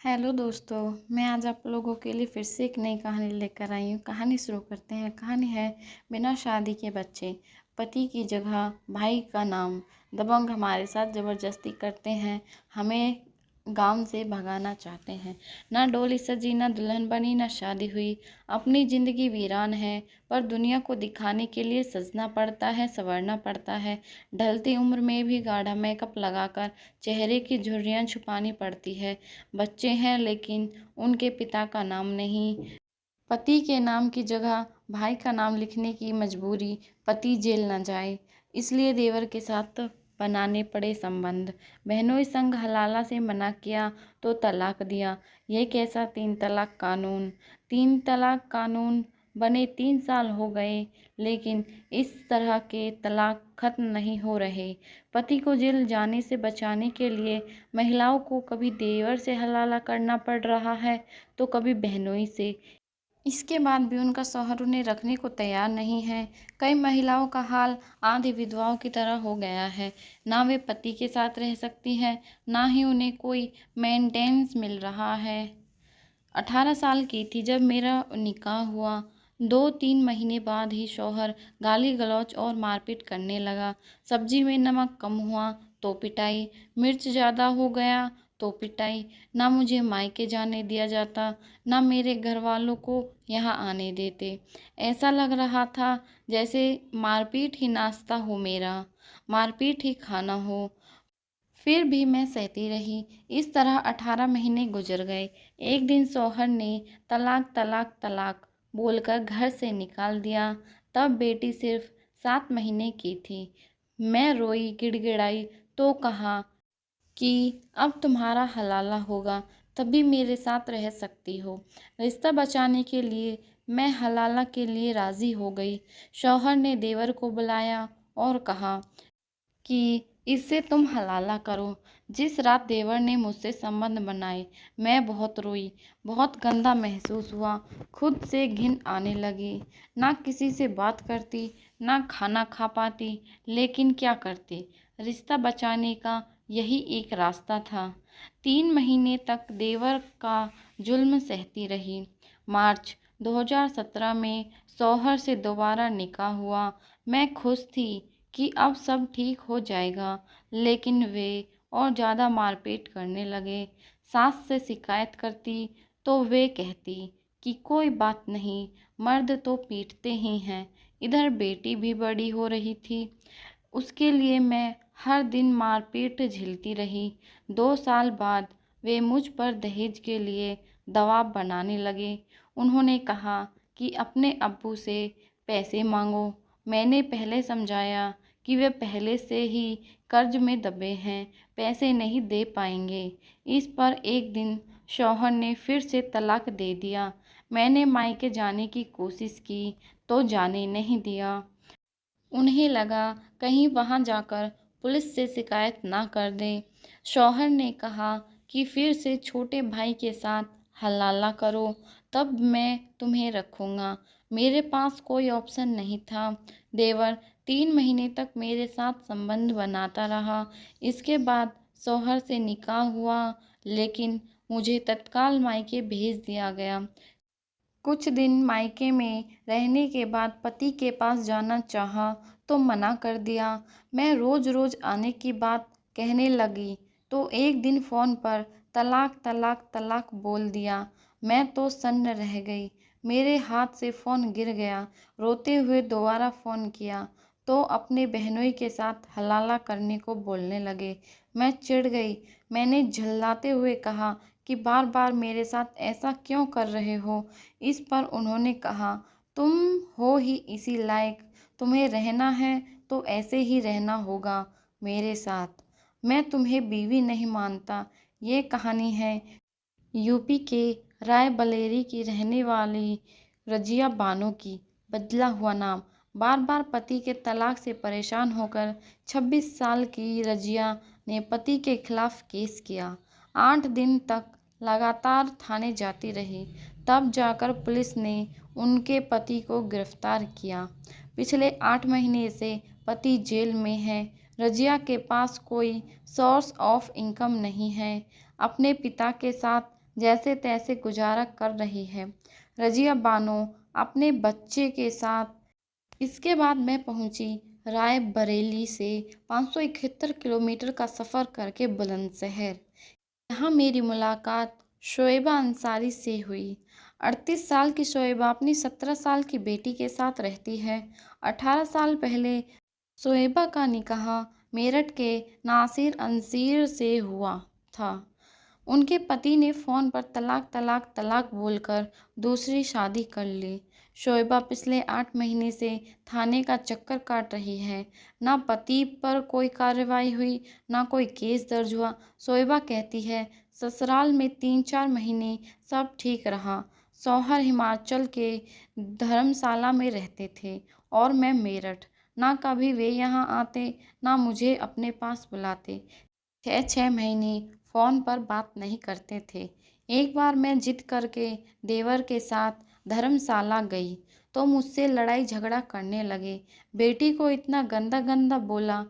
Hello दोस्तों, मैं आज आप लोगों के लिए फिर से एक नई कहानी लेकर आई हूँ। कहानी शुरू करते हैं। कहानी है बिना शादी के बच्चे। पति की जगह भाई का नाम। दबंग हमारे साथ ज़बरदस्ती करते हैं, हमें गांव से भगाना चाहते हैं। ना डोली सजी, ना दुल्हन बनी, ना शादी हुई। अपनी ज़िंदगी वीरान है, पर दुनिया को दिखाने के लिए सजना पड़ता है, संवरना पड़ता है। ढलती उम्र में भी गाढ़ा मेकअप लगाकर चेहरे की झुर्रियाँ छुपानी पड़ती है। बच्चे हैं लेकिन उनके पिता का नाम नहीं। पति के नाम की जगह भाई का नाम लिखने की मजबूरी। पति जेल न जाए इसलिए देवर के साथ बनाने पड़े संबंध। बहनोई संग हलाला से मना किया तो तलाक दिया। यह कैसा 3 तलाक कानून। 3 तलाक कानून बने 3 साल हो गए, लेकिन इस तरह के तलाक खत्म नहीं हो रहे। पति को जेल जाने से बचाने के लिए महिलाओं को कभी देवर से हलाला करना पड़ रहा है तो कभी बहनोई से। इसके बाद भी उनका शौहर उन्हें रखने को तैयार नहीं है। कई महिलाओं का हाल आधी विधवाओं की तरह हो गया है। ना वे पति के साथ रह सकती हैं, ना ही उन्हें कोई मेंटेनेंस मिल रहा है। 18 साल की थी जब मेरा निकाह हुआ। 2-3 महीने बाद ही शौहर गाली गलौज और मारपीट करने लगा। सब्जी में नमक कम हुआ तो पिटाई, मिर्च ज़्यादा हो गया तो पिटाई। ना मुझे मायके जाने दिया जाता, ना मेरे घर वालों को यहाँ आने देते। ऐसा लग रहा था जैसे मारपीट ही नाश्ता हो मेरा, मारपीट ही खाना हो। फिर भी मैं सहती रही। इस तरह 18 महीने गुजर गए। एक दिन शौहर ने तलाक तलाक तलाक बोलकर घर से निकाल दिया। तब बेटी सिर्फ 7 महीने की थी। मैं रोई, गिड़गिड़ाई तो कहा कि अब तुम्हारा हलाला होगा, तभी मेरे साथ रह सकती हो। रिश्ता बचाने के लिए मैं हलाला के लिए राज़ी हो गई। शौहर ने देवर को बुलाया और कहा कि इससे तुम हलाला करो। जिस रात देवर ने मुझसे संबंध बनाए, मैं बहुत रोई, बहुत गंदा महसूस हुआ। खुद से घिन आने लगी। ना किसी से बात करती, ना खाना खा पाती, लेकिन क्या करती। रिश्ता बचाने का यही एक रास्ता था। 3 महीने तक देवर का जुल्म सहती रही। मार्च 2017 में शौहर से दोबारा निकाह हुआ। मैं खुश थी कि अब सब ठीक हो जाएगा, लेकिन वे और ज़्यादा मारपीट करने लगे। सास से शिकायत करती तो वे कहती कि कोई बात नहीं, मर्द तो पीटते ही हैं। इधर बेटी भी बड़ी हो रही थी, उसके लिए मैं हर दिन मारपीट झेलती रही। 2 साल बाद वे मुझ पर दहेज के लिए दबाव बनाने लगे। उन्होंने कहा कि अपने अब्बू से पैसे मांगो। मैंने पहले समझाया कि वे पहले से ही कर्ज में दबे हैं, पैसे नहीं दे पाएंगे। इस पर एक दिन शौहर ने फिर से तलाक दे दिया। मैंने मायके जाने की कोशिश की तो जाने नहीं दिया। उन्हें लगा कहीं वहां जाकर पुलिस से शिकायत ना कर दें। शौहर ने कहा कि फिर से छोटे भाई के साथ हलाला करो, तब मैं तुम्हें रखूंगा। मेरे पास कोई ऑप्शन नहीं था। देवर 3 महीने तक मेरे साथ संबंध बनाता रहा। इसके बाद शौहर से निकाह हुआ, लेकिन मुझे तत्काल मायके भेज दिया गया। कुछ दिन मायके में रहने के बाद पति के पास जाना चाहा तो मना कर दिया। मैं रोज रोज आने की बात कहने लगी तो एक दिन फ़ोन पर तलाक तलाक तलाक बोल दिया। मैं तो सन्न रह गई। मेरे हाथ से फ़ोन गिर गया। रोते हुए दोबारा फ़ोन किया तो अपने बहनोई के साथ हलाला करने को बोलने लगे। मैं चिढ़ गई। मैंने झल्लाते हुए कहा कि बार बार मेरे साथ ऐसा क्यों कर रहे हो। इस पर उन्होंने कहा, तुम हो ही इसी लायक, तुम्हें रहना है तो ऐसे ही रहना होगा मेरे साथ। मैं तुम्हें बीवी नहीं मानता। ये कहानी है यूपी के रायबरेली की रहने वाली रजिया बानो की। बदला हुआ नाम। बार बार पति के तलाक से परेशान होकर 26 साल की रजिया ने पति के खिलाफ केस किया। 8 दिन तक लगातार थाने जाती रही, तब जाकर पुलिस ने उनके पति को गिरफ्तार किया। पिछले 8 महीने से पति जेल में है। रजिया के पास कोई सोर्स ऑफ इनकम नहीं है। अपने पिता के साथ जैसे तैसे गुजारा कर रही है रजिया बानो अपने बच्चे के साथ। इसके बाद मैं पहुंची राय बरेली से 571 किलोमीटर का सफ़र करके बुलंदशहर। यहाँ मेरी मुलाकात शोएबा अंसारी से हुई। 38 साल की शोएबा अपनी 17 साल की बेटी के साथ रहती है। 18 साल पहले शोएबा का निकाह मेरठ के नासिर अंसीर से हुआ था। उनके पति ने फ़ोन पर तलाक तलाक तलाक बोलकर दूसरी शादी कर ली। शोएबा पिछले 8 महीने से थाने का चक्कर काट रही है। ना पति पर कोई कार्रवाई हुई, ना कोई केस दर्ज हुआ। शोएबा कहती है, ससुराल में 3-4 महीने सब ठीक रहा। शौहर हिमाचल के धर्मशाला में रहते थे और मैं मेरठ। ना कभी वे यहाँ आते, ना मुझे अपने पास बुलाते। 6-6 महीने फ़ोन पर बात नहीं करते थे। एक बार मैं जिद करके देवर के साथ धर्मशाला गई तो मुझसे लड़ाई झगड़ा करने लगे। बेटी को इतना गंदा गंदा बोला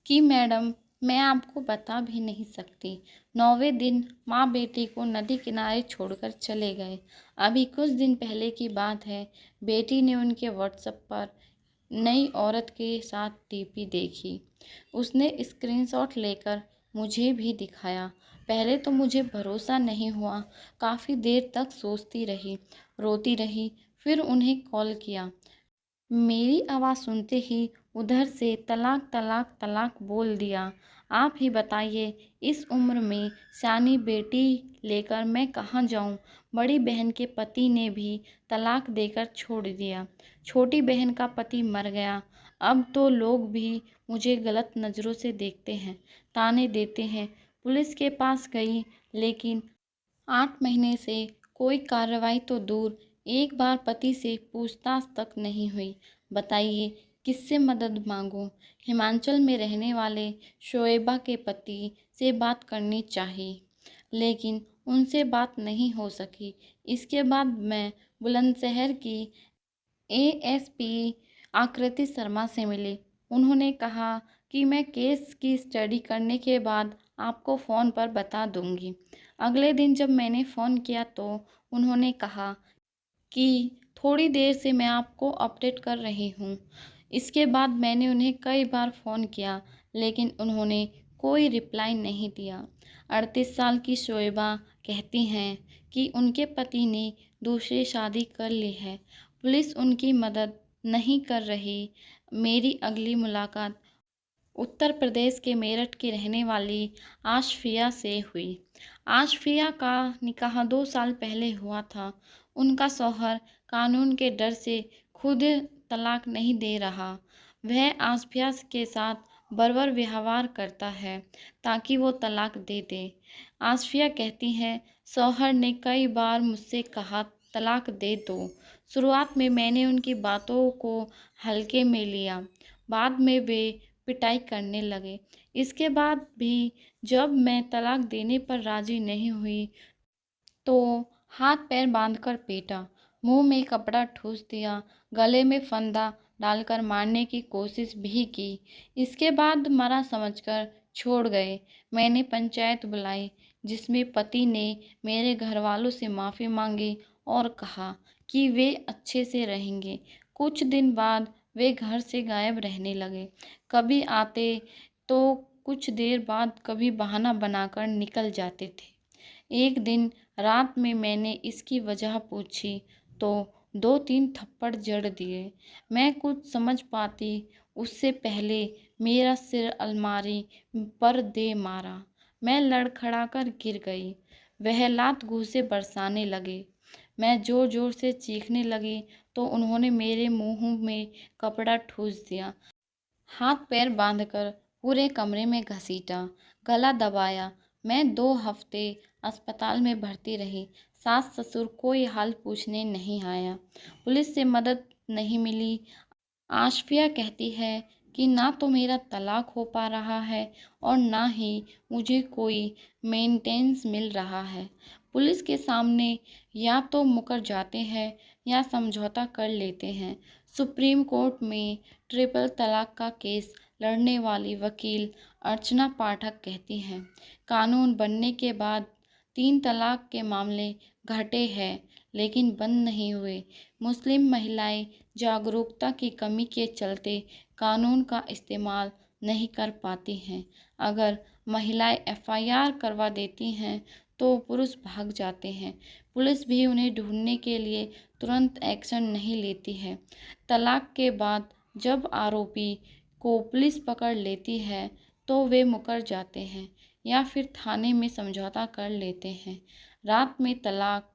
कि मैडम मैं आपको बता भी नहीं सकती। 9वें दिन माँ बेटी को नदी किनारे छोड़कर चले गए। अभी कुछ दिन पहले की बात है, बेटी ने उनके व्हाट्सएप पर नई औरत के साथ टीपी देखी। उसने स्क्रीनशॉट लेकर मुझे भी दिखाया। पहले तो मुझे भरोसा नहीं हुआ। काफ़ी देर तक सोचती रही, रोती रही। फिर उन्हें कॉल किया। मेरी आवाज़ सुनते ही उधर से तलाक तलाक तलाक बोल दिया। आप ही बताइए, इस उम्र में शानी बेटी लेकर मैं कहाँ जाऊँ। बड़ी बहन के पति ने भी तलाक देकर छोड़ दिया। छोटी बहन का पति मर गया। अब तो लोग भी मुझे गलत नज़रों से देखते हैं, ताने देते हैं। पुलिस के पास गई, लेकिन 8 महीने से कोई कार्रवाई तो दूर, एक बार पति से पूछताछ तक नहीं हुई। बताइए किससे मदद मांगूं। हिमाचल में रहने वाले शोएबा के पति से बात करनी चाहिए, लेकिन उनसे बात नहीं हो सकी। इसके बाद मैं बुलंदशहर की एएसपी आकृति शर्मा से मिली। उन्होंने कहा कि मैं केस की स्टडी करने के बाद आपको फ़ोन पर बता दूंगी। अगले दिन जब मैंने फ़ोन किया तो उन्होंने कहा कि थोड़ी देर से मैं आपको अपडेट कर रही हूँ। इसके बाद मैंने उन्हें कई बार फ़ोन किया, लेकिन उन्होंने कोई रिप्लाई नहीं दिया। 38 साल की शोएबा कहती हैं कि उनके पति ने दूसरी शादी कर ली है। पुलिस उनकी मदद नहीं कर रही। मेरी अगली मुलाकात उत्तर प्रदेश के मेरठ की रहने वाली आशफिया से हुई। आशफिया का निकाह 2 साल पहले हुआ था। उनका शौहर कानून के डर से खुद तलाक नहीं दे रहा। वह आशफिया के साथ बर्बर व्यवहार करता है ताकि वो तलाक दे दे। आशफिया कहती है, शौहर ने कई बार मुझसे कहा तलाक दे दो। शुरुआत में मैंने उनकी बातों को हल्के में लिया, बाद में वे पिटाई करने लगे। इसके बाद भी जब मैं तलाक देने पर राजी नहीं हुई तो हाथ पैर बांधकर पीटा, मुंह में कपड़ा ठूस दिया, गले में फंदा डालकर मारने की कोशिश भी की। इसके बाद मरा समझकर छोड़ गए। मैंने पंचायत बुलाई, जिसमें पति ने मेरे घर वालों से माफ़ी मांगी और कहा कि वे अच्छे से रहेंगे। कुछ दिन बाद वे घर से गायब रहने लगे। कभी आते तो कुछ देर बाद, कभी बहाना बनाकर निकल जाते थे। एक दिन रात में मैंने इसकी वजह पूछी तो 2-3 थप्पड़ जड़ दिए। मैं कुछ समझ पाती उससे पहले मेरा सिर अलमारी पर दे मारा। मैं लड़खड़ाकर गिर गई। वह लात घूंसे बरसाने लगे। मैं जोर जोर से चीखने लगी तो उन्होंने मेरे मुंह में कपड़ा ठूस दिया। हाथ पैर बांधकर पूरे कमरे में घसीटा, गला दबाया। मैं 2 हफ्ते अस्पताल में भर्ती रही। सास ससुर कोई हाल पूछने नहीं आया। पुलिस से मदद नहीं मिली। आशफिया कहती है कि ना तो मेरा तलाक हो पा रहा है और ना ही मुझे कोई मेंटेनेंस मिल रहा है। पुलिस के सामने या तो मुकर जाते हैं या समझौता कर लेते हैं। सुप्रीम कोर्ट में ट्रिपल तलाक का केस लड़ने वाली वकील अर्चना पाठक कहती हैं, कानून बनने के बाद तीन तलाक के मामले घटे हैं लेकिन बंद नहीं हुए। मुस्लिम महिलाएं जागरूकता की कमी के चलते कानून का इस्तेमाल नहीं कर पाती हैं। अगर महिलाएं एफआईआर करवा देती हैं तो पुरुष भाग जाते हैं। पुलिस भी उन्हें ढूंढने के लिए तुरंत एक्शन नहीं लेती है। तलाक के बाद जब आरोपी को पुलिस पकड़ लेती है तो वे मुकर जाते हैं या फिर थाने में समझौता कर लेते हैं। रात में तलाक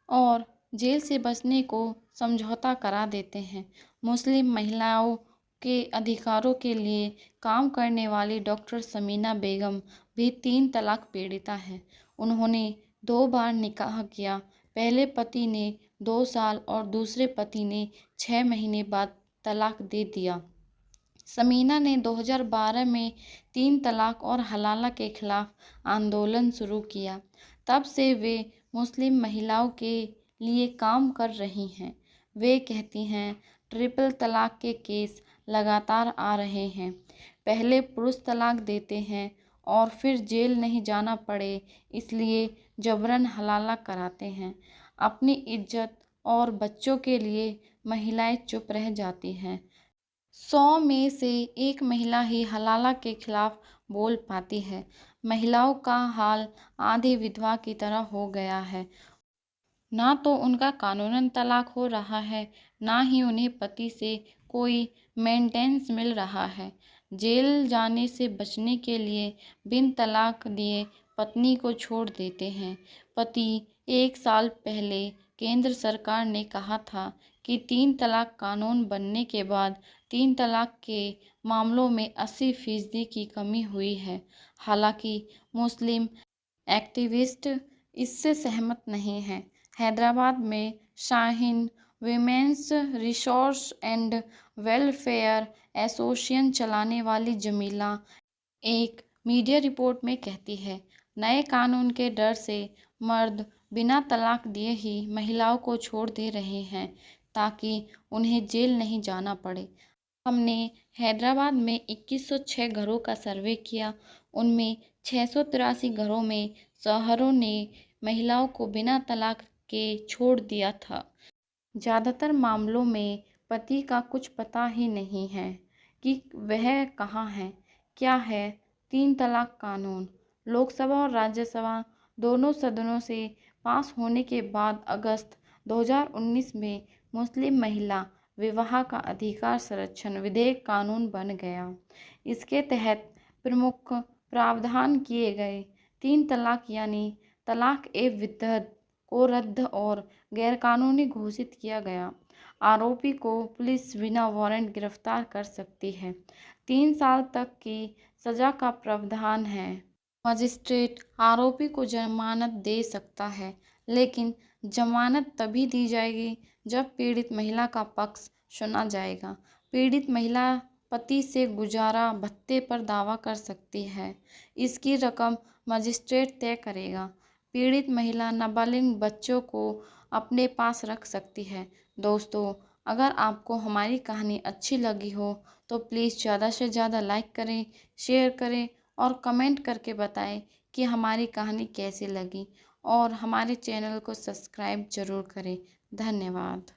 और जेल से बचने को समझौता करा देते हैं। मुस्लिम महिलाओं के अधिकारों के लिए काम करने वाली डॉक्टर समीना बेगम भी तीन तलाक पीड़िता हैं। उन्होंने 2 बार निकाह किया। पहले पति ने 2 साल और दूसरे पति ने 6 महीने बाद तलाक दे दिया। समीना ने 2012 में 3 तलाक और हलाला के खिलाफ आंदोलन शुरू किया। तब से वे मुस्लिम महिलाओं के लिए काम कर रही हैं। वे कहती हैं, ट्रिपल तलाक के केस लगातार आ रहे हैं। पहले पुरुष तलाक देते हैं और फिर जेल नहीं जाना पड़े इसलिए जबरन हलाला कराते हैं। अपनी इज्जत और बच्चों के लिए महिलाएं चुप रह जाती हैं। 100 में से 1 महिला ही हलाला के खिलाफ बोल पाती है। महिलाओं का हाल आधी विधवा की तरह हो गया है। ना तो उनका कानूनन तलाक हो रहा है, ना ही उन्हें पति से कोई मेंटेनेंस मिल रहा है। जेल जाने से बचने के लिए बिन तलाक दिए पत्नी को छोड़ देते हैं। पति 1 साल पहले केंद्र सरकार ने कहा था कि 3 तलाक कानून बनने के बाद 3 तलाक के मामलों में 80% की कमी हुई है। हालांकि मुस्लिम एक्टिविस्ट इससे सहमत नहीं हैं। हैदराबाद में Shaheen women's resource and welfare association चलाने वाली जमीला एक मीडिया रिपोर्ट में कहती है, नए कानून के डर से मर्द बिना तलाक दिए ही महिलाओं को छोड़ दे रहे हैं ताकि उन्हें जेल नहीं जाना पड़े। हमने हैदराबाद में 2106 घरों का सर्वे किया। उनमें 683 घरों में शौहरों ने महिलाओं को बिना तलाक के छोड़ दिया था। ज़्यादातर मामलों में पति का कुछ पता ही नहीं है कि वह कहाँ है। क्या है 3 तलाक कानून? लोकसभा और राज्यसभा दोनों सदनों से पास होने के बाद अगस्त 2019 में मुस्लिम महिला विवाह का अधिकार संरक्षण विधेयक कानून बन गया। इसके तहत प्रमुख प्रावधान किए गए। 3 तलाक यानी तलाक ए विद्दत को रद्द और गैरकानूनी घोषित किया गया। आरोपी को पुलिस बिना वारंट गिरफ्तार कर सकती है। 3 साल तक की सजा का प्रावधान है। मजिस्ट्रेट आरोपी को जमानत दे सकता है, लेकिन जमानत तभी दी जाएगी जब पीड़ित महिला का पक्ष सुना जाएगा। पीड़ित महिला पति से गुजारा भत्ते पर दावा कर सकती है। इसकी रकम मजिस्ट्रेट तय करेगा। पीड़ित महिला नाबालिग बच्चों को अपने पास रख सकती है। दोस्तों, अगर आपको हमारी कहानी अच्छी लगी हो तो प्लीज़ ज़्यादा से ज़्यादा लाइक करें, शेयर करें और कमेंट करके बताएं कि हमारी कहानी कैसी लगी और हमारे चैनल को सब्सक्राइब ज़रूर करें। धन्यवाद।